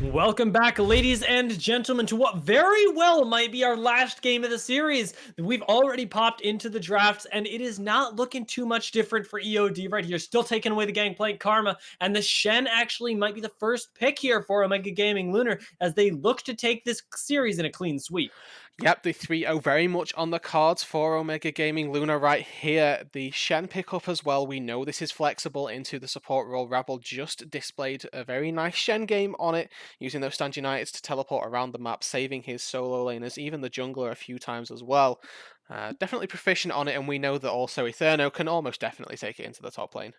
Welcome back, ladies and gentlemen, to what very well might be our last game of the series. We've already popped into the drafts, and it is not looking too much different for EOD right here. Still taking away the Gangplank Karma, and the Shen actually might be the first pick here for Omega Gaming Lunar as they look to take this series in a clean sweep. Yep, the 3-0 very much on the cards for Omega Gaming Luna right here. The Shen pickup as well. We know this is flexible into the support role. Rabble just displayed a very nice Shen game on it, using those stand Uniteds to teleport around the map, saving his solo laners, even the jungler a few times as well. Definitely proficient on it, and we know that also Eterno can almost definitely take it into the top lane.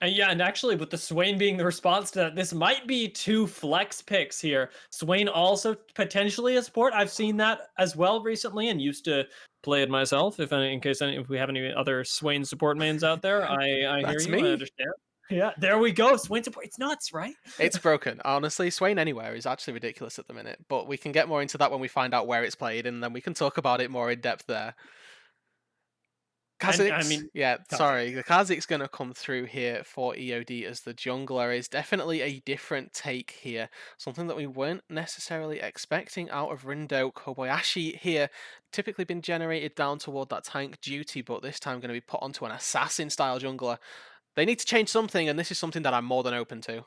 And yeah, and actually, with the Swain being the response to that, this might be two flex picks here. Swain also potentially a support. I've seen that as well recently, and used to play it myself. If we have any other Swain support mains out there, I hear That's you. I me. understand. Yeah, there we go. Swain support. It's nuts, right? It's broken. Honestly, Swain anywhere is actually ridiculous at the minute, but we can get more into that when we find out where it's played, and then we can talk about it more in depth there. And I Kha'Zix, mean, yeah, Kazik. sorry, the Kha'Zix going to come through here for EOD as the jungler is definitely a different take here. Something that we weren't necessarily expecting out of Rindo. Kobayashi here, typically been generated down toward that tank duty, but this time going to be put onto an assassin-style jungler. They need to change something, and this is something that I'm more than open to.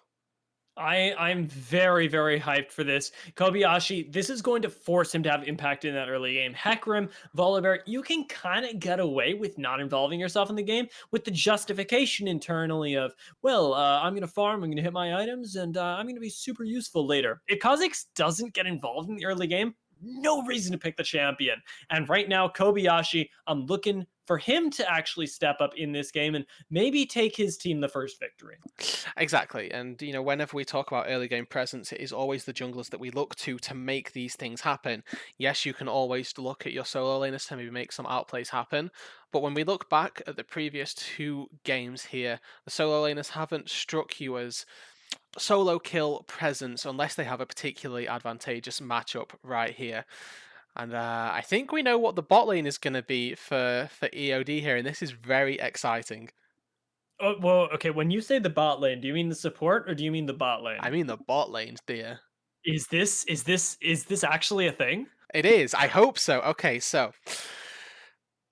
I'm very, very hyped for this. Kobayashi, this is going to force him to have impact in that early game. Hecarim, Volibear, you can kind of get away with not involving yourself in the game with the justification internally of, well, I'm going to farm, I'm going to hit my items, and I'm going to be super useful later. If Kha'Zix doesn't get involved in the early game, no reason to pick the champion. And right now, Kobayashi, I'm looking for him to actually step up in this game and maybe take his team the first victory. Exactly, and whenever we talk about early game presence, it is always the junglers that we look to make these things happen. Yes, you can always look at your solo laners to maybe make some outplays happen, but when we look back at the previous two games here, the solo laners haven't struck you as solo kill presence unless they have a particularly advantageous matchup right here. And I think we know what the bot lane is going to be for EOD here, and this is very exciting. Oh, well, okay, when you say the bot lane, do you mean the support or do you mean the bot I lane? mean the bot lanes, dear. Is this actually a thing? It is. I hope so. Okay, so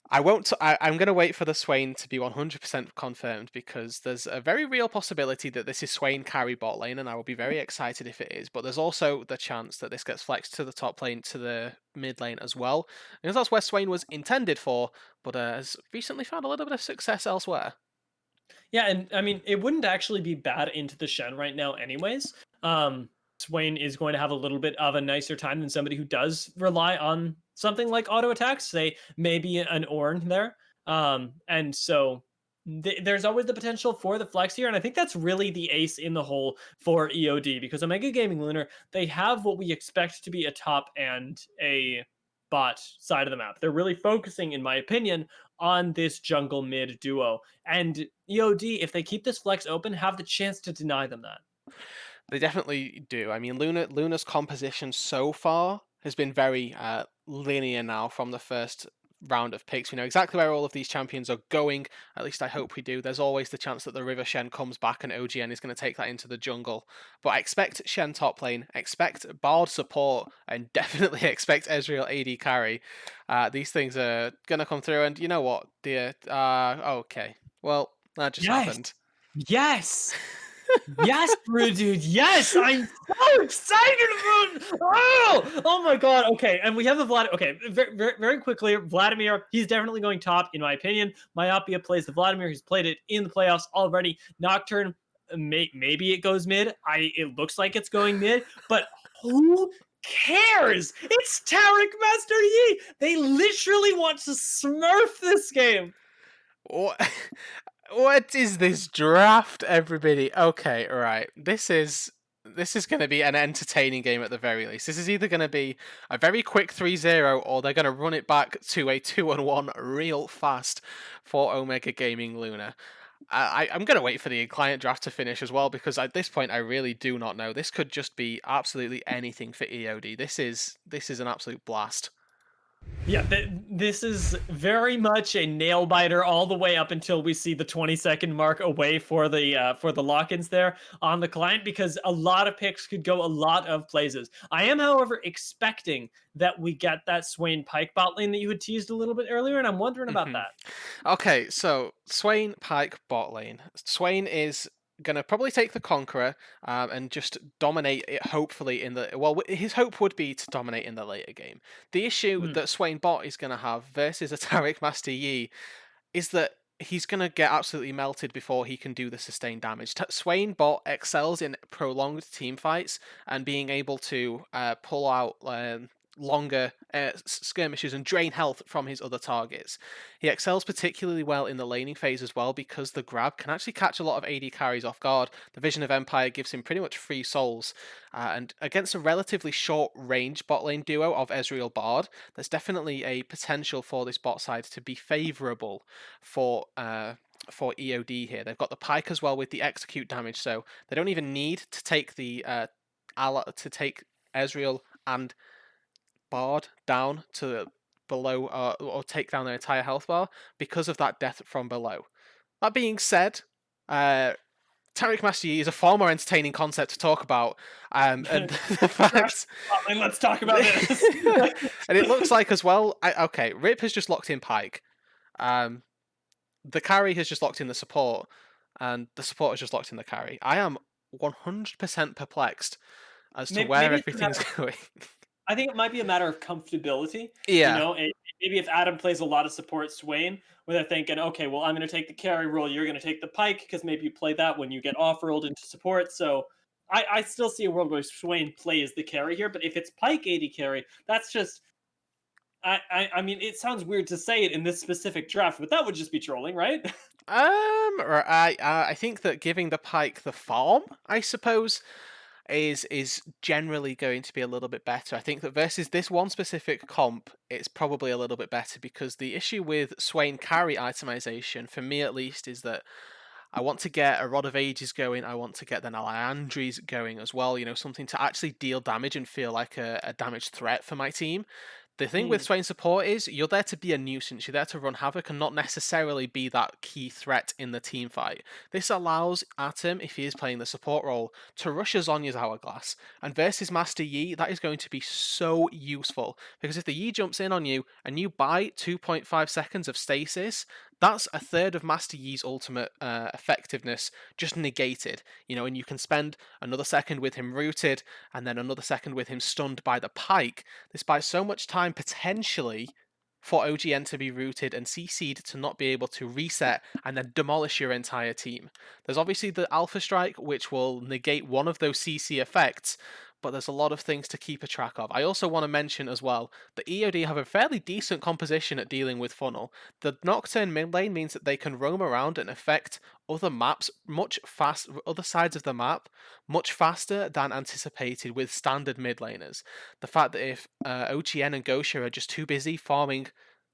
I won't. I'm going to wait for the Swain to be 100% confirmed because there's a very real possibility that this is Swain carry bot lane, and I will be very excited if it is. But there's also the chance that this gets flexed to the top lane, to the mid lane as well, because that's where Swain was intended for, but has recently found a little bit of success elsewhere. Yeah, and I mean, it wouldn't actually be bad into the Shen right now, anyways. Swain is going to have a little bit of a nicer time than somebody who does rely on something like auto attacks, say maybe an Ornn there. And so there's always the potential for the flex here, and I think that's really the ace in the hole for EOD because Omega Gaming Lunar they have what we expect to be a top and a bot side of the map. They're really focusing, in my opinion, on this jungle mid duo. And EOD, if they keep this flex open, have the chance to deny them that. They definitely do. I mean, Luna's composition so far has been very linear now from the first round of picks. We know exactly where all of these champions are going. At least I hope we do. There's always the chance that the River Shen comes back and OGN is going to take that into the jungle. But I expect Shen top lane, expect Bard support, and definitely expect Ezreal AD carry. These things are going to come through. And you know what, dear? Okay. Well, that just Yes. happened. Yes. Yes, bro, dude. Yes, I'm so excited about. Oh my god. Okay, and we have a Vlad. Okay, very quickly, Vladimir. He's definitely going top, in my opinion. Myopia plays the Vladimir. He's played it in the playoffs already. Nocturne, maybe it goes mid. It looks like it's going mid, but who cares? It's Tarek Master Yi. They literally want to smurf this game. What? What is this draft, everybody? Okay, right. This is going to be an entertaining game at the very least. This is either going to be a very quick 3-0 or they're going to run it back to a 2-1 real fast for Omega Gaming Luna. I'm going to wait for the client draft to finish as well because at this point I really do not know. This could just be absolutely anything for EOD. This is an absolute blast. Yeah, this is very much a nail biter all the way up until we see the 20-second mark away for the lock-ins there on the client, because a lot of picks could go a lot of places. I am, however, expecting that we get that Swain Pike bot lane that you had teased a little bit earlier, and I'm wondering about Hmm. that. Okay, so Swain, Pike, bot lane. Swain is gonna probably take the Conqueror and just dominate it. Hopefully, in the his hope would be to dominate in the later game. The issue Hmm. that Swain bot is gonna have versus a Taric Master Yi is that he's going to get absolutely melted before he can do the sustained damage. Swain bot excels in prolonged team fights and being able to pull out longer skirmishes and drain health from his other targets. He excels particularly well in the laning phase as well because the grab can actually catch a lot of AD carries off guard. The Vision of Empire gives him pretty much free souls. And against a relatively short range bot lane duo of Ezreal Bard, there's definitely a potential for this bot side to be favourable for EOD here. They've got the Pike as well with the execute damage, so they don't even need to take the to take Ezreal and Bard down to below or take down their entire health bar because of that death from below. That being said, uh, Tariq Master Yi is a far more entertaining concept to talk about, and the Trash fact bot lane, let's talk about this. and it looks like as well. Okay, Rip has just locked in Pike. Um, the carry has just locked in the support, and the support has just locked in the carry. I am 100% perplexed as to where Maybe it's a everything's matter. going. I think it might be a matter of comfortability. You Yeah. know, maybe if Adam plays a lot of support Swain, where they're thinking, okay, well, I'm going to take the carry role, you're going to take the pike, because maybe you play that when you get off rolled into support. So I still see a world where Swain plays the carry here, but if it's pike AD carry, that's just. I mean, it sounds weird to say it in this specific draft, but that would just be trolling, right? Or I think that giving the Pike the farm, I suppose, is generally going to be a little bit better. I think that versus this one specific comp, it's probably a little bit better because the issue with Swain carry itemization, for me at least, is that I want to get a Rod of Ages going. I want to get the Naliandries going as well. You know, something to actually deal damage and feel like a damage threat for my team. The thing with Hmm. Swain support is you're there to be a nuisance. You're there to run havoc and not necessarily be that key threat in the team fight. This allows Atom, if he is playing the support role, to rush a Zonya's Hourglass. And versus Master Yi, that is going to be so useful. Because if the Yi jumps in on you and you buy 2.5 seconds of stasis, that's a third of Master Yi's ultimate effectiveness just negated. You know, and you can spend another second with him rooted and then another second with him stunned by the pike. This buys so much time potentially for OGN to be rooted and CC'd to not be able to reset and then demolish your entire team. There's obviously the Alpha Strike, which will negate one of those CC effects, but there's a lot of things to keep a track of. I also want to mention as well that EOD have a fairly decent composition at dealing with funnel. The Nocturne mid lane means that they can roam around and affect other maps much fast, other sides of the map much faster than anticipated with standard mid laners. The fact that if OGN and Gosha are just too busy farming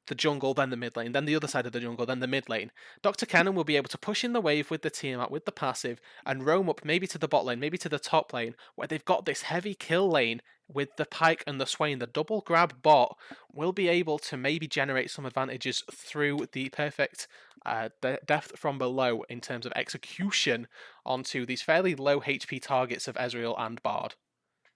the jungle, then the mid lane, then the other side of the jungle, then the mid lane, Dr. Cannon will be able to push in the wave with the Tiamat, with the passive, and roam up maybe to the bot lane, maybe to the top lane, where they've got this heavy kill lane with the Pike and the Swain. The double grab bot will be able to maybe generate some advantages through the perfect depth from below in terms of execution onto these fairly low HP targets of Ezreal and Bard.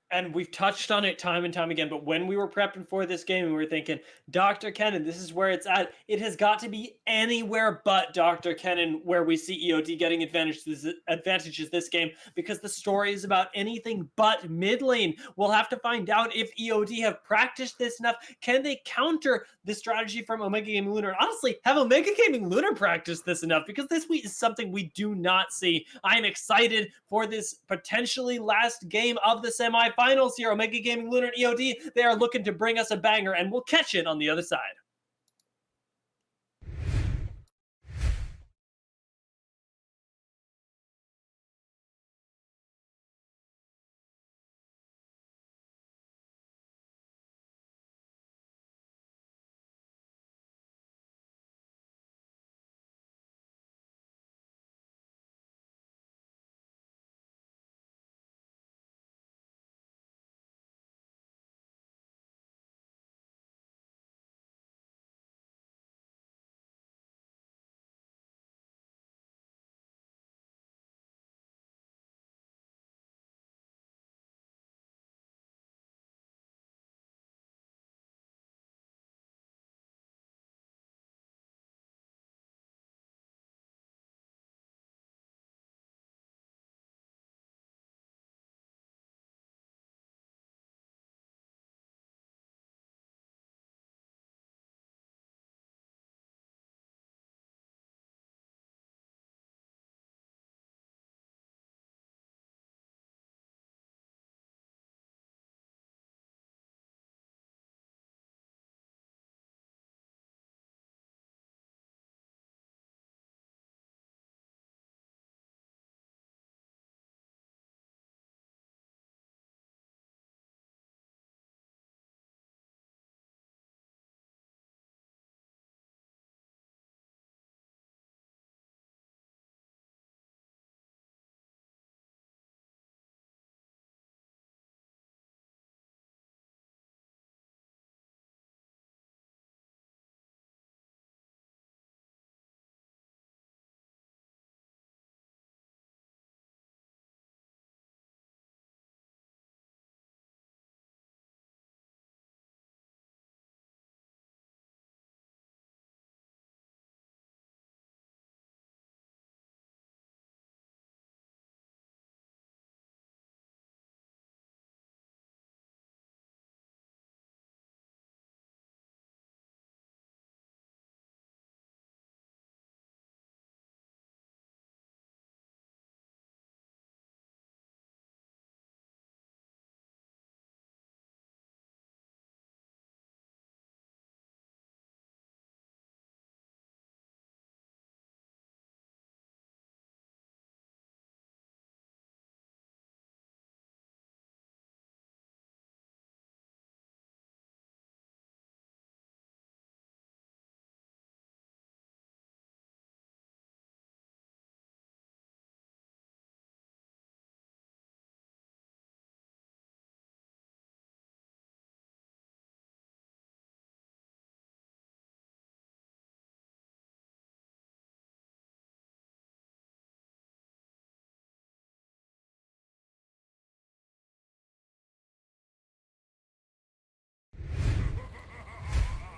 And we've touched on it time and time again, but when we were prepping for this game, we were thinking, Dr. Kennan, this is where it's at. It has got to be anywhere but Dr. Kennan where we see EOD getting advantages this game, because the story is about anything but mid lane. We'll have to find out if EOD have practiced this enough. Can they counter the strategy from Omega Gaming Lunar? And honestly, have Omega Gaming Lunar practiced this enough? Because this week is something we do not see. I am excited for this potentially last game of the semifinals here. Omega Gaming, Lunar, and EOD, they are looking to bring us a banger, and we'll catch it on the other side.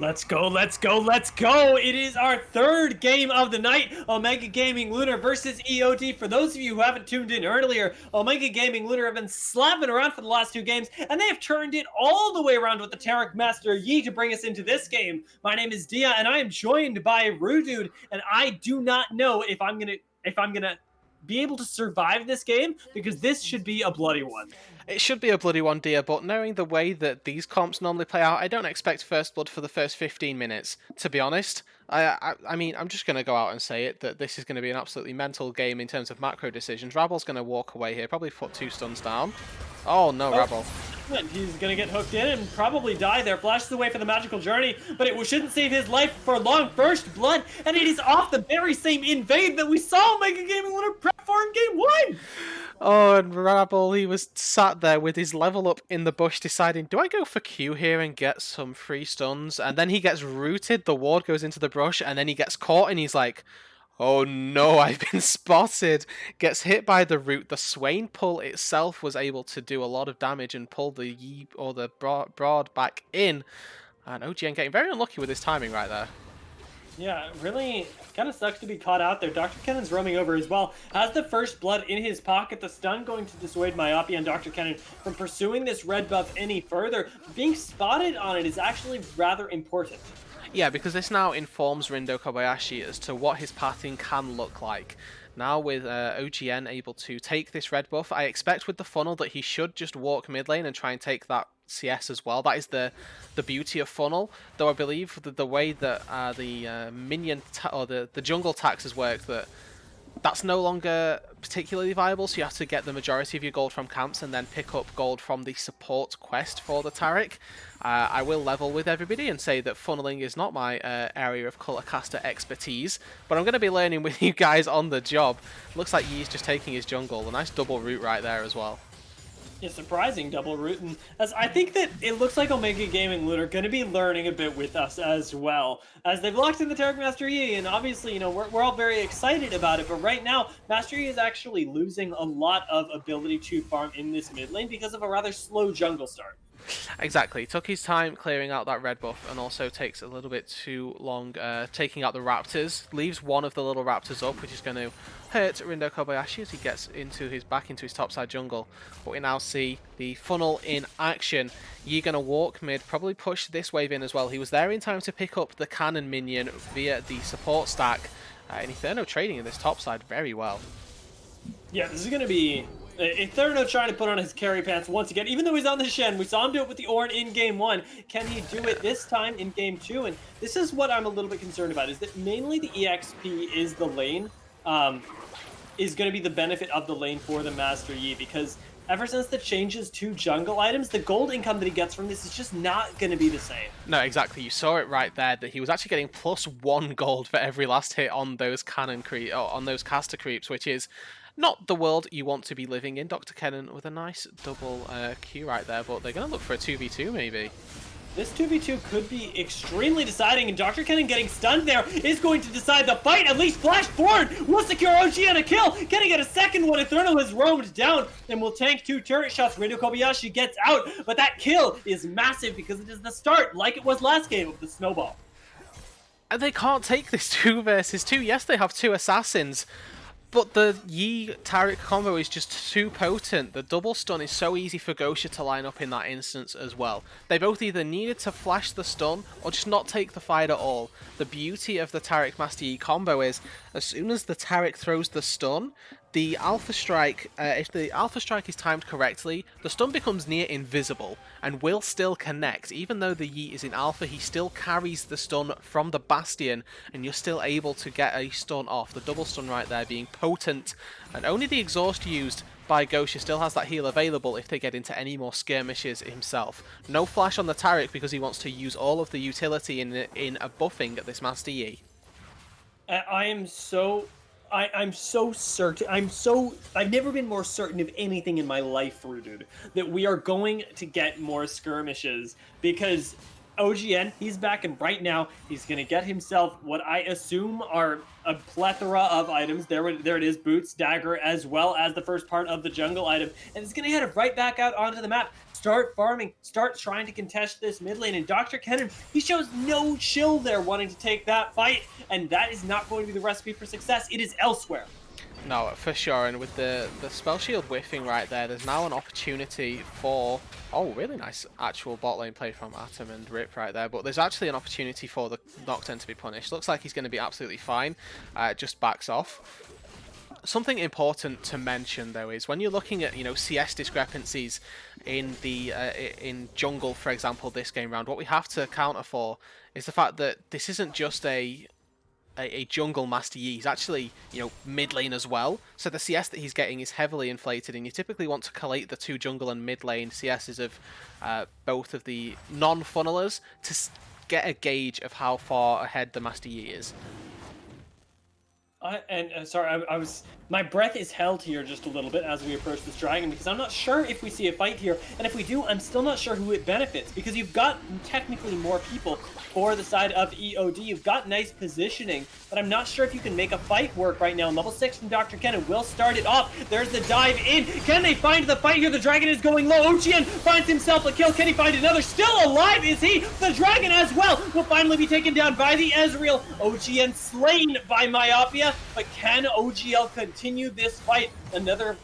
Let's go, let's go, let's go! It is our third game of the night, Omega Gaming Lunar versus EOD. For those of you who haven't tuned in earlier, Omega Gaming Lunar have been slapping around for the last two games, and they have turned it all the way around with the Taric Master Yi to bring us into this game. My name is Dia, and I am joined by Rudude, and I do not know if I'm gonna be able to survive this game, because this should be a bloody one. It should be a bloody one, dear, but knowing the way that these comps normally play out, I don't expect first blood for the first 15 minutes, to be honest. I mean, I'm just going to go out and say it, that this is going to be an absolutely mental game in terms of macro decisions. Rabel's going to walk away here, probably put 2 stuns down. Oh, no, Rabel. He's gonna get hooked in and probably die there. Flashes away for the magical journey, but it shouldn't save his life for long. First blood, and it is off the very same invade that we saw Omega Gaming Lunar prep for in game 1. Oh, and Rabel, he was sat there with his level up in the bush deciding, do I go for Q here and get some free stuns? And then he gets rooted, the ward goes into the brush, and then he gets caught and he's like, oh no, I've been spotted. Gets hit by the root. The Swain pull itself was able to do a lot of damage and pull the Yi or the Broad back in. And OGN getting very unlucky with his timing right there. Yeah, really kind of sucks to be caught out there. Dr. Kennon's roaming over as well. Has the first blood in his pocket. The stun going to dissuade Myopia and Dr. Kennon from pursuing this red buff any further. Being spotted on it is actually rather important. Yeah, because this now informs Rindo Kobayashi as to what his pathing can look like. Now with OGN able to take this red buff, I expect with the funnel that he should just walk mid lane and try and take that CS as well. That is the beauty of funnel, though I believe the way that the minion or the jungle taxes work, that's no longer particularly viable, so you have to get the majority of your gold from camps and then pick up gold from the support quest for the Taric. I will level with everybody and say that funneling is not my area of color caster expertise, but I'm going to be learning with you guys on the job. Looks like Yi's just taking his jungle. A nice double root right there as well. Yeah, surprising double root, and as I think that it looks like Omega Gaming Lunar are going to be learning a bit with us as well, as they've locked in the Taric Master Yi, and obviously, you know, we're all very excited about it, but right now, Master Yi is actually losing a lot of ability to farm in this mid lane because of a rather slow jungle start. Exactly. Took his time clearing out that red buff and also takes a little bit too long taking out the raptors. Leaves one of the little raptors up, which is going to hurt Rindo Kobayashi as he gets back into his topside jungle. But we now see the funnel in action. You're going to walk mid, probably push this wave in as well. He was there in time to pick up the cannon minion via the support stack. And Inferno trading in this topside very well. Yeah, this is going to be Inferno trying to put on his carry pants once again, even though he's on the Shen. We saw him do it with the Ornn in game 1. Can he do it this time in game 2? And this is what I'm a little bit concerned about, is that mainly the EXP is the lane, is going to be the benefit of the lane for the Master Yi, because ever since the changes to jungle items, the gold income that he gets from this is just not going to be the same. No, exactly. You saw it right there, that he was actually getting +1 gold for every last hit on those on those caster creeps, which is not the world you want to be living in. Dr. Kennan with a nice double Q right there, but they're going to look for a 2v2 maybe. This 2v2 could be extremely deciding, and Dr. Kennan getting stunned there is going to decide the fight. At least flash forward will secure OG and a kill. Can he get a second one? Inferno has roamed down and will tank 2 turret shots. Rindo Kobayashi gets out, but that kill is massive because it is the start, like it was last game, of the snowball. And they can't take this 2 versus 2. Yes, they have 2 assassins, but the Yi Taric combo is just too potent. The double stun is so easy for Gosha to line up in that instance as well. They both either needed to flash the stun or just not take the fight at all. The beauty of the Taric Master Yi combo is, as soon as the Taric throws the stun, the Alpha Strike, if the Alpha Strike is timed correctly, the stun becomes near invisible and will still connect. Even though the Yi is in Alpha, he still carries the stun from the Bastion and you're still able to get a stun off. The double stun right there being potent, and only the exhaust used by Gosha still has that heal available if they get into any more skirmishes himself. No flash on the Taric because he wants to use all of the utility in a buffing at this Master Yi. I'm so certain. I've never been more certain of anything in my life, Rudude, that we are going to get more skirmishes, because OGN, he's back, and right now he's going to get himself what I assume are a plethora of items. There it is, boots, dagger, as well as the first part of the jungle item. And it's going to head right back out onto the map. Start farming, start trying to contest this mid lane. And Dr. Kennen, he shows no chill there wanting to take that fight. And that is not going to be the recipe for success. It is elsewhere. No, for sure, and with the spell shield whiffing right there, there's now an opportunity for... Oh, really nice actual bot lane play from Atom and Rip right there, but there's actually an opportunity for the Nocturne to be punished. Looks like he's going to be absolutely fine, just backs off. Something important to mention though is when you're looking at, you know, CS discrepancies in the in jungle, for example, this game round, what we have to counter for is the fact that this isn't just a jungle Master Yi. He's actually, you know, mid lane as well. So the CS that he's getting is heavily inflated, and you typically want to collate the two jungle and mid lane CSs of both of the non-funnelers to get a gauge of how far ahead the Master Yi is. Sorry, my breath is held here just a little bit as we approach this dragon, because I'm not sure if we see a fight here, and if we do, I'm still not sure who it benefits, because you've got technically more people for the side of EOD. You've got nice positioning, but I'm not sure if you can make a fight work right now. Level 6 from Dr. Kennen will start it off. There's the dive in. Can they find the fight here? The dragon is going low. Ocean finds himself a kill. Can he find another? Still alive, is he? The dragon as well will finally be taken down by the Ezreal. OGN slain by Myopia, but can OGL continue this fight? Another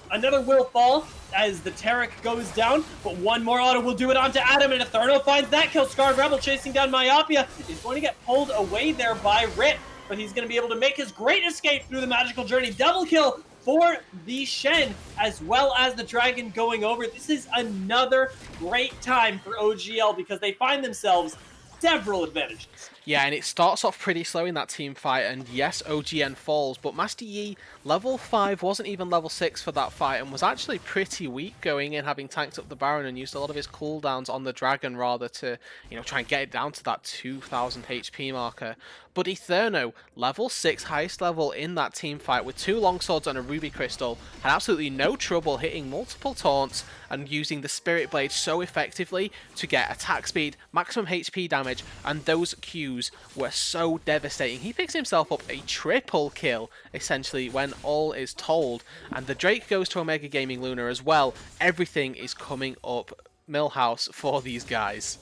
will fall as the Taric goes down, but one more auto will do it onto Adam, and Etherno finds that kill. Scarred Rebel chasing down Myopia is going to get pulled away there by Rit, but he's going to be able to make his great escape through the magical journey. Double kill for the Shen, as well as the dragon going over. This is another great time for OGL because they find themselves several advantages. Yeah, and it starts off pretty slow in that team fight, and yes, OGN falls, but Master Yi, level 5, wasn't even level 6 for that fight, and was actually pretty weak going in, having tanked up the Baron and used a lot of his cooldowns on the Dragon rather to, you know, try and get it down to that 2000 HP marker. But Etherno, level 6, highest level in that team fight, with 2 longswords and a ruby crystal, had absolutely no trouble hitting multiple taunts and using the Spirit Blade so effectively to get attack speed, maximum HP damage, and those Qs were so devastating. He picks himself up a triple kill, essentially, when all is told, and the Drake goes to Omega Gaming Lunar as well. Everything is coming up Millhouse for these guys.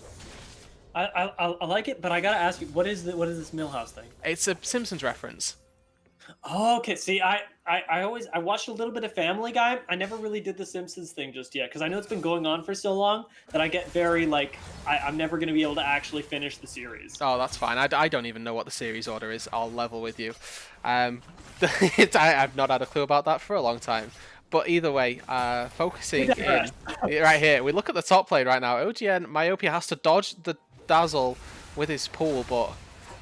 I like it, but I gotta ask you, what is this Millhouse thing? It's a Simpsons reference. Oh, okay, see, I watched a little bit of Family Guy. I never really did the Simpsons thing just yet, because I know it's been going on for so long that I get very, like, I'm never going to be able to actually finish the series. Oh, that's fine. I don't even know what the series order is. I'll level with you. I've not had a clue about that for a long time. But either way, focusing in right here, we look at the top lane right now. OGN, Myopia has to dodge the Dazzle with his pool, but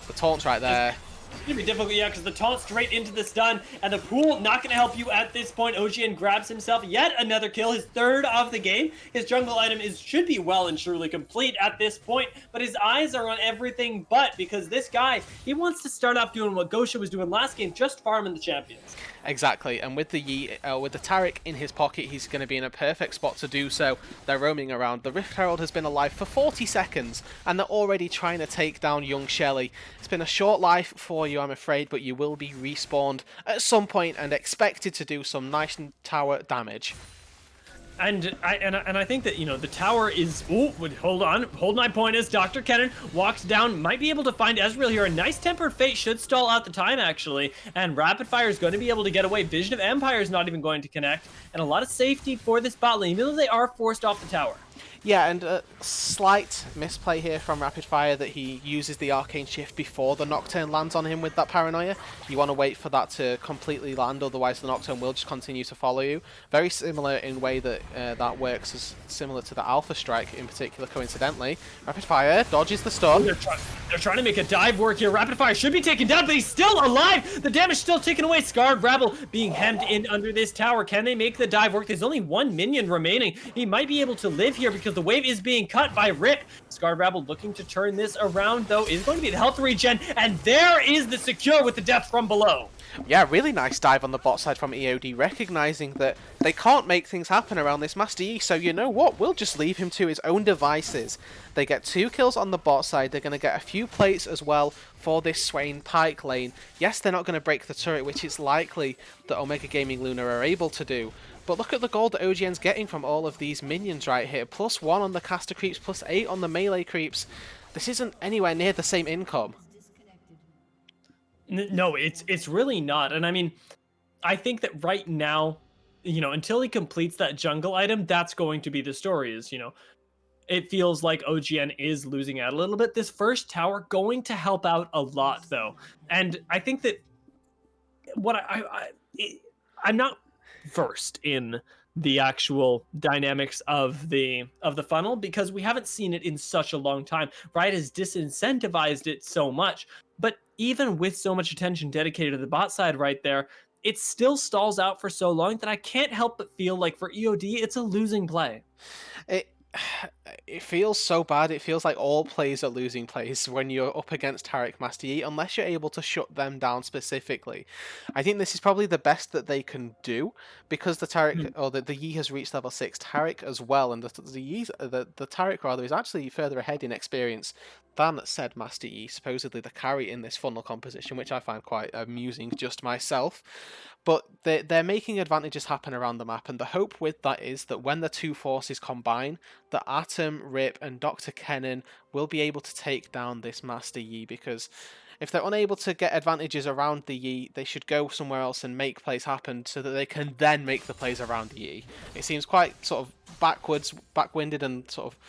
the taunt's right there. It's going to be difficult, yeah, because the taunt straight into the stun, and the pool not going to help you at this point. OGN grabs himself yet another kill, his third of the game. His jungle item should be well and truly complete at this point, but his eyes are on everything but, because this guy, he wants to start off doing what Gosha was doing last game, just farming the champions. Exactly, and with the Taric in his pocket, he's going to be in a perfect spot to do so. They're roaming around. The Rift Herald has been alive for 40 seconds, and they're already trying to take down young Shelly. It's been a short life for you, I'm afraid, but you will be respawned at some point and expected to do some nice tower damage. And I think that, you know, the tower is... Oh, hold my point as Dr. Kennen walks down, might be able to find Ezreal here. A nice Tempered Fate should stall out the time, actually. And Rapid Fire is going to be able to get away. Vision of Empire is not even going to connect. And a lot of safety for this bot lane, even though they are forced off the tower. Yeah, and a slight misplay here from Rapid Fire that he uses the Arcane Shift before the Nocturne lands on him with that Paranoia. You want to wait for that to completely land, otherwise the Nocturne will just continue to follow you. Very similar in way that that works, as similar to the Alpha Strike in particular, coincidentally. Rapid Fire dodges the stun. They're trying to make a dive work here. Rapid Fire should be taken down, but he's still alive! The damage still taken away. Scarred Rebel being hemmed in under this tower. Can they make the dive work? There's only one minion remaining. He might be able to live here because because the wave is being cut by Rip. Scarred Rabble looking to turn this around, though, is going to be the health regen, and there is the secure with the death from below. Yeah, really nice dive on the bot side from EOD, recognizing that they can't make things happen around this Master Yi, so you know what, we'll just leave him to his own devices. They get 2 kills on the bot side, they're going to get a few plates as well for this Swain Pike lane. Yes, they're not going to break the turret, which it's likely that Omega Gaming Lunar are able to do, but look at the gold that OGN's getting from all of these minions right here. +1 on the caster creeps, +8 on the melee creeps. This isn't anywhere near the same income. No, it's really not. And I mean, I think that right now, until he completes that jungle item, that's going to be the story is, it feels like OGN is losing out a little bit. This first tower going to help out a lot, though. And I think that what I'm not versed in the actual dynamics of the funnel because we haven't seen it in such a long time. Riot has disincentivized it so much, but even with so much attention dedicated to the bot side right there, it still stalls out for so long that I can't help but feel like for EOD it's a losing play. It feels so bad. It feels like all plays are losing plays when you're up against Taric Master Yi, unless you're able to shut them down specifically. I think this is probably the best that they can do because the Taric or the Yi has reached level 6, Taric as well, and the Taric rather is actually further ahead in experience than said Master Yi, supposedly the carry in this funnel composition, which I find quite amusing just myself. But they're making advantages happen around the map, and the hope with that is that when the two forces combine, that Atom, Rip, and Dr. Kennen will be able to take down this Master Yi, because if they're unable to get advantages around the Yi, they should go somewhere else and make plays happen so that they can then make the plays around the Yi. It seems quite sort of backwinded and sort of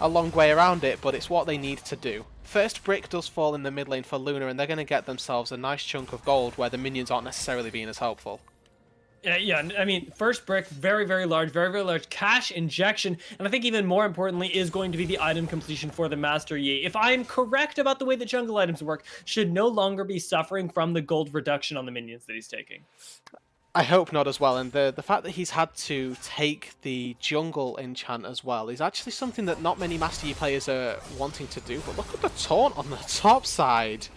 a long way around it, but it's what they need to do. First brick does fall in the mid lane for Lunar, and they're going to get themselves a nice chunk of gold where the minions aren't necessarily being as helpful. Yeah, I mean, first brick, very, very large cash injection, and I think even more importantly is going to be the item completion for the Master Yi. If I'm correct about the way the jungle items work, should no longer be suffering from the gold reduction on the minions that he's taking. I hope not as well, and the fact that he's had to take the jungle enchant as well is actually something that not many Master Yi players are wanting to do, but look at the taunt on the top side.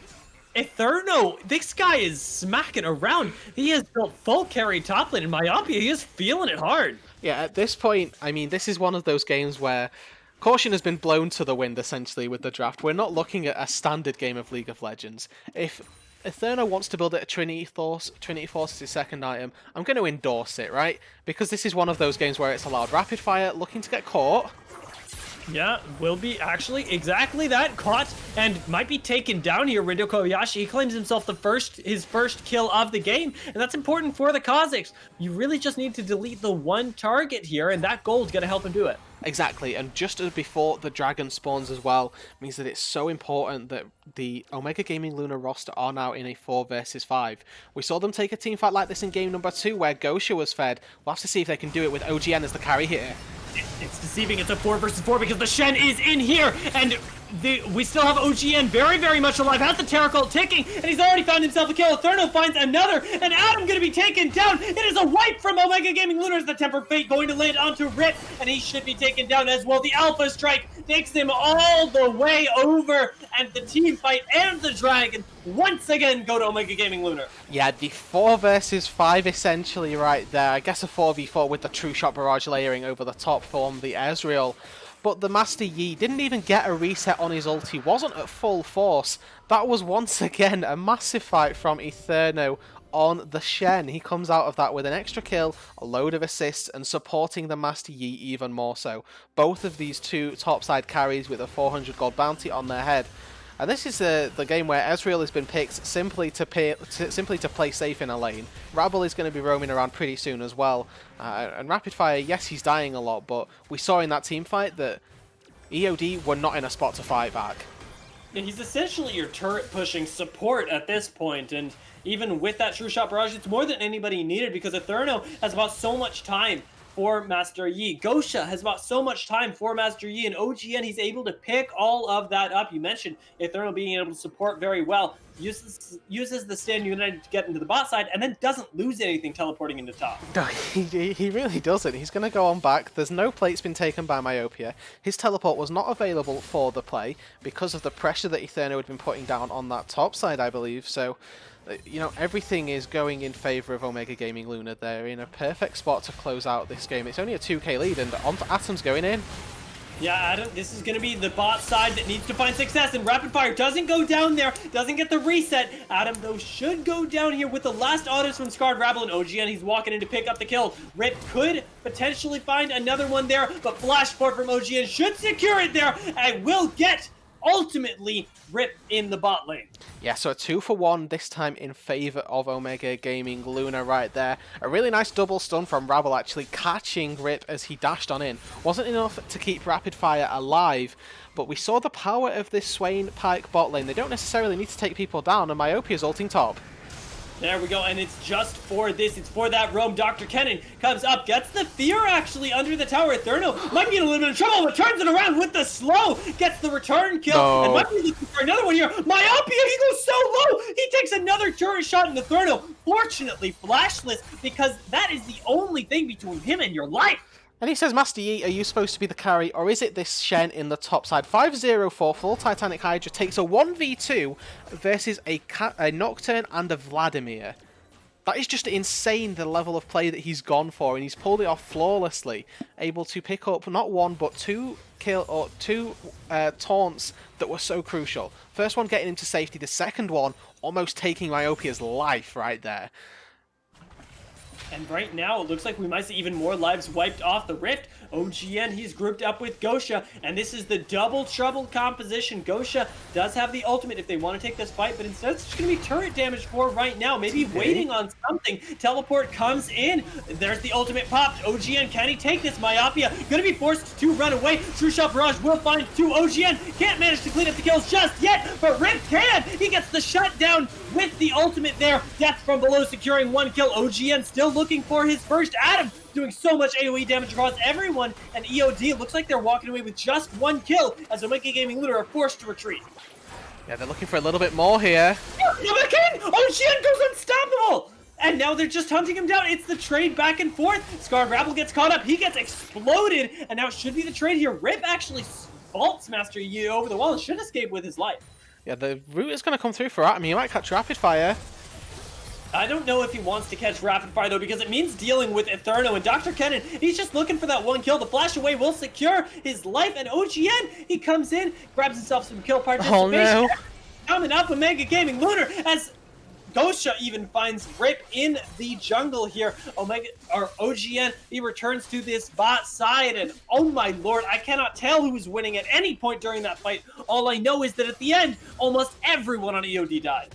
Eterno, this guy is smacking around. He has built full carry top lane, and Myopia, he is feeling it hard. Yeah, at this point, I mean, this is one of those games where caution has been blown to the wind, essentially, with the draft. We're not looking at a standard game of League of Legends. If Eterno wants to build it a Trinity Force as his second item, I'm going to endorse it, right? Because this is one of those games where it's allowed rapid fire, looking to get caught. Yeah, will be actually exactly that, caught and might be taken down here. Rindo Kobayashi, he claims himself his first kill of the game, and that's important for the Kazakhs. You really just need to delete the one target here, and that gold's gonna help him do it. Exactly, and just as before the dragon spawns as well, means that it's so important that the Omega Gaming Lunar roster are now in a 4 versus 5. We saw them take a team fight like this in game number 2 where Gosha was fed. We'll have to see if they can do it with OGN as the carry here. It's deceiving. It's a 4 versus 4 because the Shen is in here, and we still have OGN very, very much alive. Has the Terror Cult ticking, and he's already found himself a kill. Eterno finds another, and Adam gonna be taken down. It is a wipe from Omega Gaming Lunar as the Temper Fate going to land onto Rip, and he should be taken down as well. The Alpha Strike takes him all the way over, and the team fight and the Dragon once again go to Omega Gaming Lunar. Yeah, the 4 versus 5 essentially right there. I guess a 4v4 with the True Shot Barrage layering over the top from the Ezreal. But the Master Yi didn't even get a reset on his ult. He wasn't at full force. That was once again a massive fight from Eterno on the Shen. He comes out of that with an extra kill, a load of assists, and supporting the Master Yi even more so. Both of these two topside carries with a 400 gold bounty on their head. And this is the game where Ezreal has been picked simply to play safe in a lane. Rabble is going to be roaming around pretty soon as well. And Rapid Fire, yes, he's dying a lot, but we saw in that team fight that EOD were not in a spot to fight back. And he's essentially your turret pushing support at this point, and even with that True Shot Barrage, it's more than anybody needed because Eterno has about so much time for Master Yi. Gosha has bought so much time for Master Yi, and OGN, he's able to pick all of that up. You mentioned Eternal being able to support very well, uses the Stand United to get into the bot side, and then doesn't lose anything teleporting into top. No, he really doesn't. He's going to go on back. There's no plates been taken by Myopia. His teleport was not available for the play because of the pressure that Etherno had been putting down on that top side, I believe. So, you know, everything is going in favour of Omega Gaming Lunar. They're in a perfect spot to close out this game. It's only a 2k lead, and Atom's going in. Yeah, Adam, this is going to be the bot side that needs to find success, and Rapid Fire doesn't go down there, doesn't get the reset. Adam, though, should go down here with the last autos from Scarred Rabble and OGN. He's walking in to pick up the kill. Rip could potentially find another one there, but Flash Support from OGN should secure it there, and will get, ultimately, Rip in the bot lane. Yeah, so a 2-for-1 this time in favour of Omega Gaming Lunar right there. A really nice double stun from Rabble actually catching Rip as he dashed on in. Wasn't enough to keep Rapid Fire alive, but we saw the power of this Swain Pyke bot lane. They don't necessarily need to take people down, and Myopia's ulting top. There we go, and it's just for this. It's for that roam. Dr. Kennen comes up, gets the fear actually under the tower. Etherno might be in a little bit of trouble, but turns it around with the slow. Gets the return kill, and might be looking for another one here. Myopia, he goes so low. He takes another turret shot in Etherno. Fortunately, flashless, because that is the only thing between him and your life. And he says, Master Yi, are you supposed to be the carry, or is it this Shen in the top side? 5-0 for full Titanic Hydra takes a 1v2 versus a Nocturne and a Vladimir. That is just insane, the level of play that he's gone for, and he's pulled it off flawlessly, able to pick up not one, but two taunts that were so crucial. First one getting him to safety, the second one almost taking Myopia's life right there. And right now, it looks like we might see even more lives wiped off the Rift. OGN, he's grouped up with Gosha, and this is the double trouble composition. Gosha does have the ultimate if they want to take this fight, but instead it's just going to be turret damage for right now. Maybe waiting on something. Teleport comes in. There's the ultimate popped. OGN, can he take this? Myopia going to be forced to run away. True Shot Barrage will find two. OGN can't manage to clean up the kills just yet, but Rift can. He gets the shutdown with the ultimate there. Death from below securing one kill. OGN still looking for his first. Adam doing so much AoE damage across everyone, and EOD looks like they're walking away with just one kill as Omega Gaming Lunar are forced to retreat. Yeah, they're looking for a little bit more here. OGN goes unstoppable! And now they're just hunting him down. It's the trade back and forth. Scarred Rabble gets caught up. He gets exploded, and now it should be the trade here. Rip actually vaults Master Yi over the wall and should escape with his life. Yeah, the route is going to come through for Atom. He might catch Rapid Fire. I don't know if he wants to catch Rapid Fire, though, because it means dealing with Etherno. And Dr. Kennen, he's just looking for that one kill. The flash away will secure his life. And OGN, he comes in, grabs himself some kill participation. Oh, no. Coming up, Omega Gaming Lunar, as Gosha even finds Rip in the jungle here. OGN, he returns to this bot side, and oh my lord, I cannot tell who was winning at any point during that fight. All I know is that at the end, almost everyone on EOD died.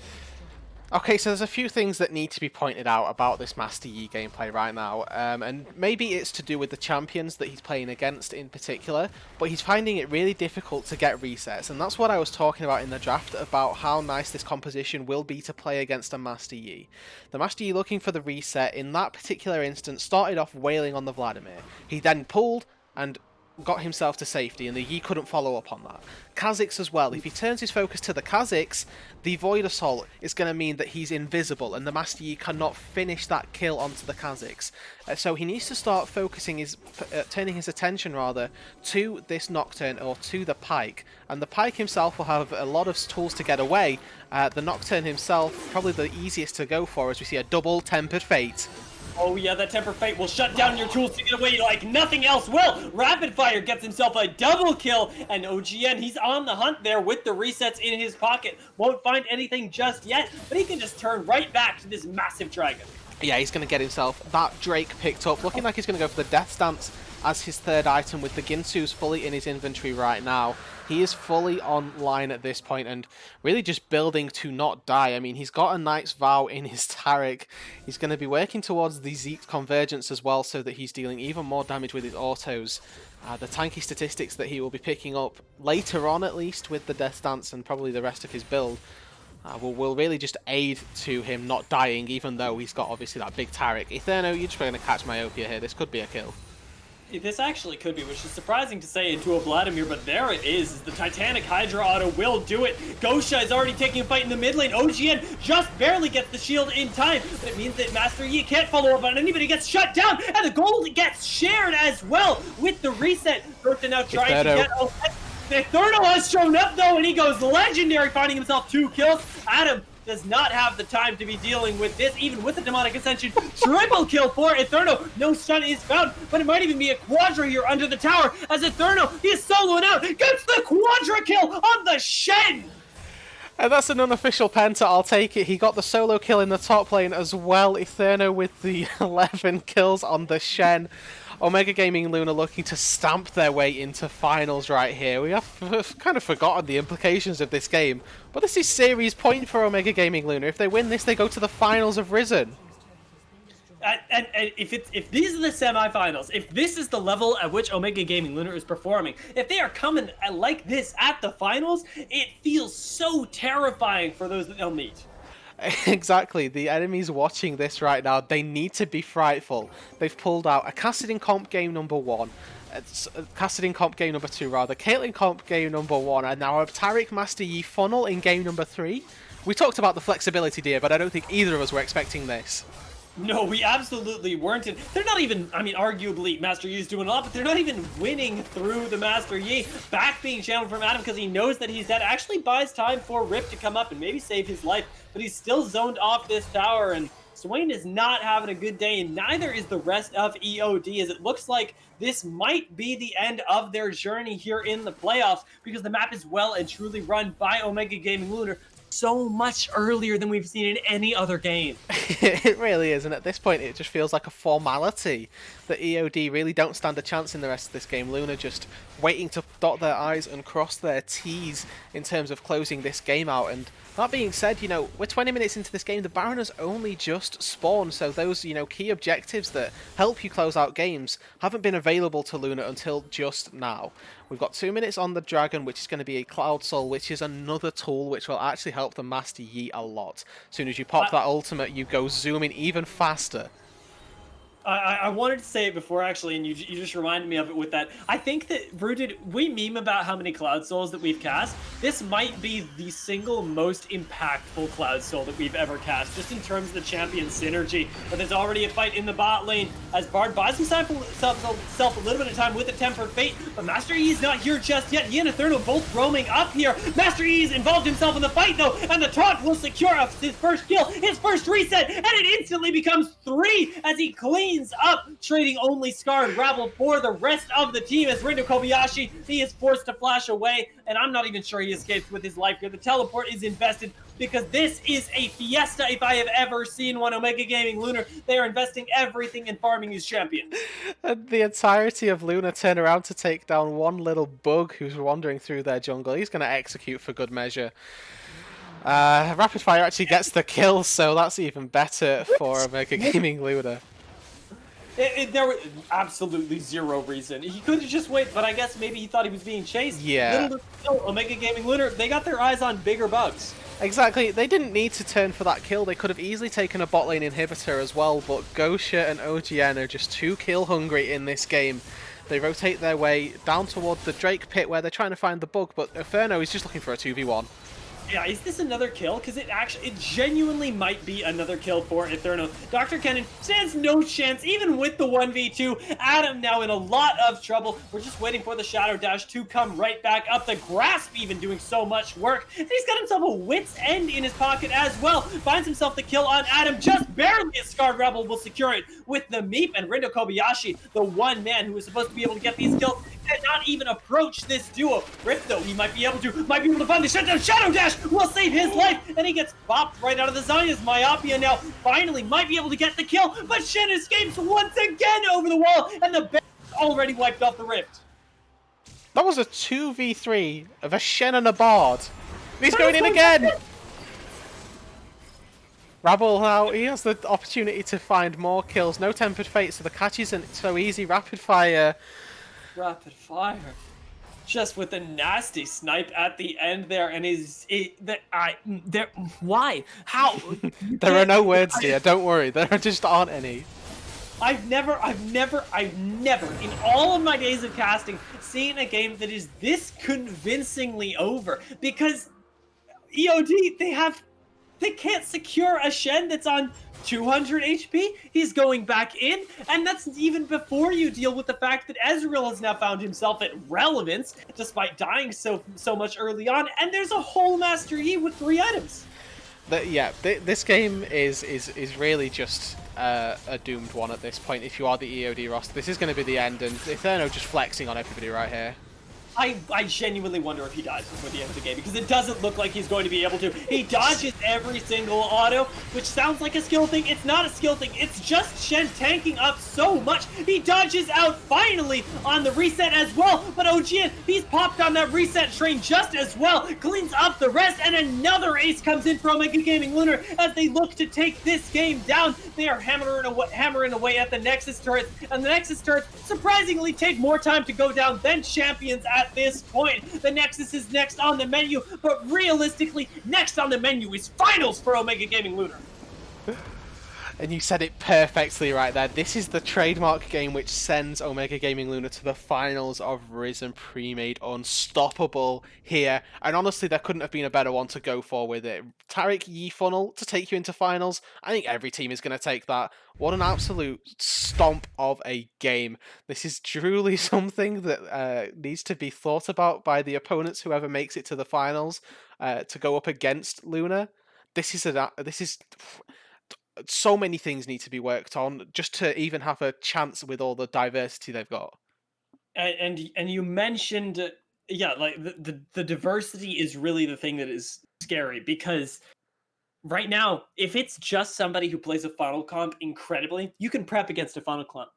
Okay, so there's a few things that need to be pointed out about this Master Yi gameplay right now, and maybe it's to do with the champions that he's playing against in particular, but he's finding it really difficult to get resets, and that's what I was talking about in the draft, about how nice this composition will be to play against a Master Yi. The Master Yi looking for the reset in that particular instance started off wailing on the Vladimir. He then pulled and got himself to safety, and the Yi couldn't follow up on that. Kha'Zix as well. If he turns his focus to the Kha'Zix, the Void Assault is going to mean that he's invisible, and the Master Yi cannot finish that kill onto the Kha'Zix. So he needs to start focusing his, turning his attention rather, to this Nocturne or to the Pyke. And the Pyke himself will have a lot of tools to get away. The Nocturne himself, probably the easiest to go for, as we see a double Tempered Fate. Oh yeah, that Temper Fate will shut down your tools to get away like nothing else will. Rapid Fire gets himself a double kill, and OGN, he's on the hunt there with the resets in his pocket. Won't find anything just yet, but he can just turn right back to this massive dragon. Yeah, he's going to get himself that Drake picked up, looking like he's going to go for the Death Stance as his third item, with the Ginsu's fully in his inventory right now. He is fully online at this point and really just building to not die. I mean, he's got a Knight's Vow in his Taric. He's going to be working towards the Zeke Convergence as well, so that he's dealing even more damage with his autos. The tanky statistics that he will be picking up later on, at least, with the Death Stance and probably the rest of his build, will really just aid to him not dying, even though he's got obviously that big Taric. Etherno, you're just going to catch Myopia here. This could be a kill. This actually could be, which is surprising to say into a Vladimir, but there it is. The Titanic Hydra auto will do it. Gosha is already taking a fight in the mid lane. OGN just barely gets the shield in time, but it means that Master Yi can't follow up on anybody, gets shut down, and the gold gets shared as well with the reset. Gosha now trying to get Etherno has shown up though, and he goes legendary, finding himself 2 kills. Adam does not have the time to be dealing with this, even with the Demonic Ascension. Triple kill for Etherno. No stun is found, but it might even be a quadra here under the tower as Etherno, he is soloing out, gets the quadra kill on the Shen! And that's an unofficial penta, I'll take it. He got the solo kill in the top lane as well. Etherno with the 11 kills on the Shen. Omega Gaming Lunar looking to stamp their way into finals right here. We have kind of forgotten the implications of this game, but this is series point for Omega Gaming Lunar. If they win this, they go to the finals of Risen. And if these are the semifinals, if this is the level at which Omega Gaming Lunar is performing, if they are coming like this at the finals, it feels so terrifying for those that they'll meet. Exactly, the enemies watching this right now, they need to be frightful. They've pulled out a Cassidin comp game number 1, Cassidin comp game number 2 rather, Caitlyn comp game number 1, and now a Taric Master Yi funnel in game number 3. We talked about the flexibility, dear, but I don't think either of us were expecting this. No, we absolutely weren't. And they're not even, I mean, arguably, Master Yi's doing a lot, but they're not even winning through the Master Yi. Back being channeled from Adam because he knows that he's dead. Actually buys time for Rip to come up and maybe save his life, but he's still zoned off this tower, and Swain is not having a good day, and neither is the rest of EOD, as it looks like this might be the end of their journey here in the playoffs, because the map is well and truly run by Omega Gaming Lunar so much earlier than we've seen in any other game. It really is, and at this point it just feels like a formality that EOD really don't stand a chance in the rest of this game. Lunar just waiting to dot their I's and cross their T's in terms of closing this game out. And that being said, you know, we're 20 minutes into this game, the Baron has only just spawned, so those, you know, key objectives that help you close out games haven't been available to Lunar until just now. We've got 2 minutes on the Dragon, which is going to be a Cloud Soul, which is another tool which will actually help the Master Yi a lot. As soon as you pop that ultimate, you go zooming even faster. I wanted to say it before, actually, and you just reminded me of it with that. I think that, Rooted, we meme about how many Cloud Souls that we've cast. This might be the single most impactful Cloud Soul that we've ever cast, just in terms of the champion synergy. But there's already a fight in the bot lane, as Bard buys himself a little bit of time with the Tempered Fate, but Master Yi's not here just yet. Yi and Etherno both roaming up here. Master Yi's involved himself in the fight, though, and the taunt will secure his first kill, his first reset, and it instantly becomes 3 as he cleans up, trading only Scar and Rabble for the rest of the team, as Rindo Kobayashi, he is forced to flash away, and I'm not even sure he escapes with his life here. The teleport is invested because this is a fiesta if I have ever seen one. Omega Gaming Lunar, they are investing everything in farming his champion. And the entirety of Lunar turn around to take down one little bug who's wandering through their jungle. He's going to execute for good measure. Rapid Fire actually gets the kill, so that's even better for Omega Gaming Lunar. There was absolutely zero reason. He could have just waited, but I guess maybe he thought he was being chased. Yeah. Little Omega Gaming Lunar, they got their eyes on bigger bugs. Exactly. They didn't need to turn for that kill. They could have easily taken a bot lane inhibitor as well, but Gosha and OGN are just too kill hungry in this game. They rotate their way down toward the Drake pit where they're trying to find the bug, but Inferno is just looking for a 2v1. Yeah, is this another kill? Because it genuinely might be another kill for Etherno. Dr. Kennen stands no chance, even with the 1v2. Adam now in a lot of trouble. We're just waiting for the Shadow Dash to come right back up. The Grasp even doing so much work. And he's got himself a Wit's End in his pocket as well. Finds himself the kill on Adam. Just barely, as Scarred Rebel will secure it with the Meep, and Rindo Kobayashi, the one man who was supposed to be able to get these kills, cannot even approach this duo. Rip, though, he might be able to find the shutdown. Shadow Dash will save his life, and he gets bopped right out of the zone. As Myopia now finally might be able to get the kill, but Shen escapes once again over the wall, and the bear already wiped off the Rift. That was a 2v3 of a Shen and a Bard. He's going in again! Rabble now, he has the opportunity to find more kills. No Tempered Fate, so the catch isn't so easy. Rapid Fire. Just with a nasty snipe at the end there, and why? How? There are no words here, don't worry, there just aren't any. I've never, in all of my days of casting, seen a game that is this convincingly over. Because EOD, they can't secure a Shen that's on 200 HP. He's going back in, and that's even before you deal with the fact that Ezreal has now found himself at relevance, despite dying so much early on. And there's a whole Master Yi with 3 items. Yeah, this game is really just a doomed one at this point. If you are the EOD roster, this is going to be the end, and Eterno just flexing on everybody right here. I genuinely wonder if he dies before the end of the game, because it doesn't look like he's going to be able to. He dodges every single auto, which sounds like a skill thing. It's not a skill thing. It's just Shen tanking up so much. He dodges out finally on the reset as well, but OGN, he's popped on that reset train just as well. Cleans up the rest, and another ace comes in for Omega Gaming Lunar as they look to take this game down. They are hammering away at the Nexus turrets, and the Nexus turrets surprisingly take more time to go down than champions at this point. The Nexus is next on the menu, but realistically, next on the menu is finals for Omega Gaming Lunar. And you said it perfectly right there. This is the trademark game which sends Omega Gaming Luna to the finals of Risen Pre-Made Unstoppable here. And honestly, there couldn't have been a better one to go for with it. Taric Yi Funnel to take you into finals. I think every team is going to take that. What an absolute stomp of a game. This is truly something that needs to be thought about by the opponents, whoever makes it to the finals, to go up against Luna. This is so many things need to be worked on just to even have a chance with all the diversity they've got. And you mentioned, yeah, like the diversity is really the thing that is scary, because right now, if it's just somebody who plays a final comp incredibly, you can prep against a final comp.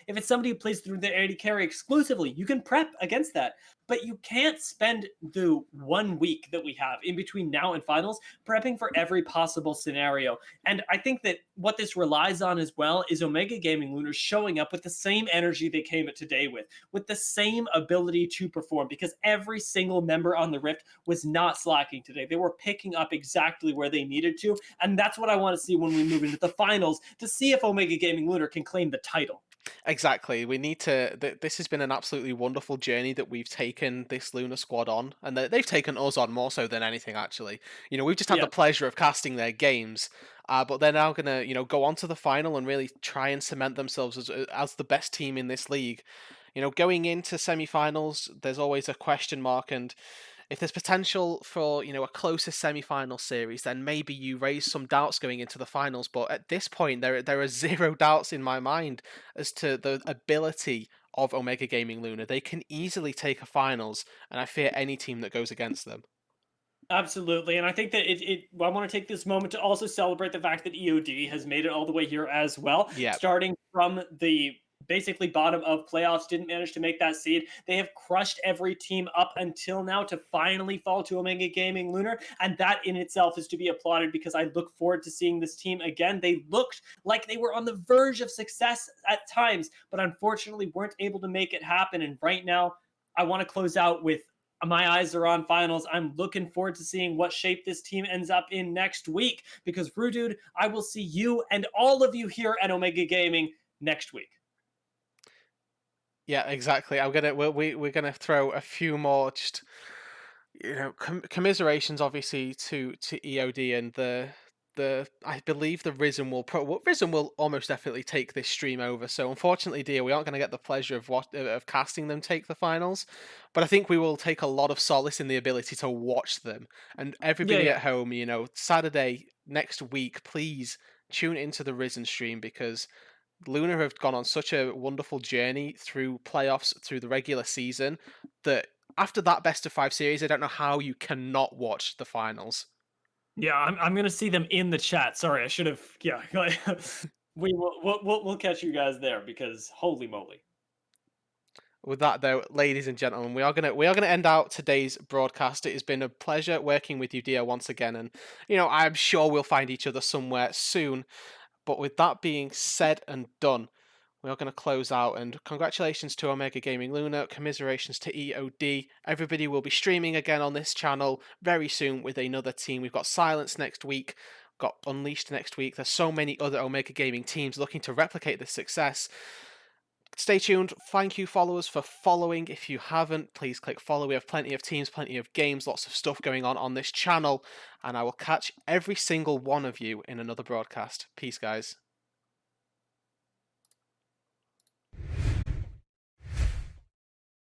If it's somebody who plays through the AD carry exclusively, you can prep against that. But you can't spend the 1 week that we have in between now and finals prepping for every possible scenario. And I think that what this relies on as well is Omega Gaming Lunar showing up with the same energy they came at today with the same ability to perform, because every single member on the Rift was not slacking today. They were picking up exactly where they needed to, and that's what I want to see when we move into the finals, to see if Omega Gaming Lunar can claim the title. Exactly. We need to. This has been an absolutely wonderful journey that we've taken this Luna squad on, and they've taken us on more so than anything. Actually, we've just had Yeah. the pleasure of casting their games, but they're now gonna, go on to the final and really try and cement themselves as the best team in this league. Going into semi-finals, there's always a question mark, and if there's potential for a closer semi-final series, then maybe you raise some doubts going into the finals. But at this point, there are zero doubts in my mind as to the ability of Omega Gaming Luna. They can easily take a finals, and I fear any team that goes against them. Absolutely, and I think that I want to take this moment to also celebrate the fact that EOD has made it all the way here as well, Yeah, starting from the basically bottom of playoffs, didn't manage to make that seed. They have crushed every team up until now to finally fall to Omega Gaming Lunar, and that in itself is to be applauded, because I look forward to seeing this team again. They looked like they were on the verge of success at times, but unfortunately weren't able to make it happen. And right now, I want to close out with my eyes are on finals. I'm looking forward to seeing what shape this team ends up in next week, because Rudude, I will see you and all of you here at Omega Gaming next week. yeah, exactly. We're gonna throw a few more just commiserations, obviously, to EOD and the I believe the Risen will almost definitely take this stream over. So unfortunately, dear, we aren't going to get the pleasure of casting them take the finals, but I think we will take a lot of solace in the ability to watch them. And Yeah, everybody yeah. at home, Saturday next week, please tune into the Risen stream, because Luna have gone on such a wonderful journey through playoffs, through the regular season, that after that best of five series, I don't know how you cannot watch the finals. Yeah, I'm gonna see them in the chat. Sorry, I should have. Yeah, we'll catch you guys there, because holy moly. With that, though, ladies and gentlemen, we are gonna end out today's broadcast. It has been a pleasure working with you, dear, once again, and I'm sure we'll find each other somewhere soon. But with that being said and done, we are going to close out, and congratulations to Omega Gaming Luna, commiserations to EOD. Everybody will be streaming again on this channel very soon with another team. We've got Silence next week, got Unleashed next week. There's so many other Omega Gaming teams looking to replicate this success. Stay tuned. Thank you, followers, for following. If you haven't, please click follow. We have plenty of teams, plenty of games, lots of stuff going on this channel. And I will catch every single one of you in another broadcast. Peace, guys.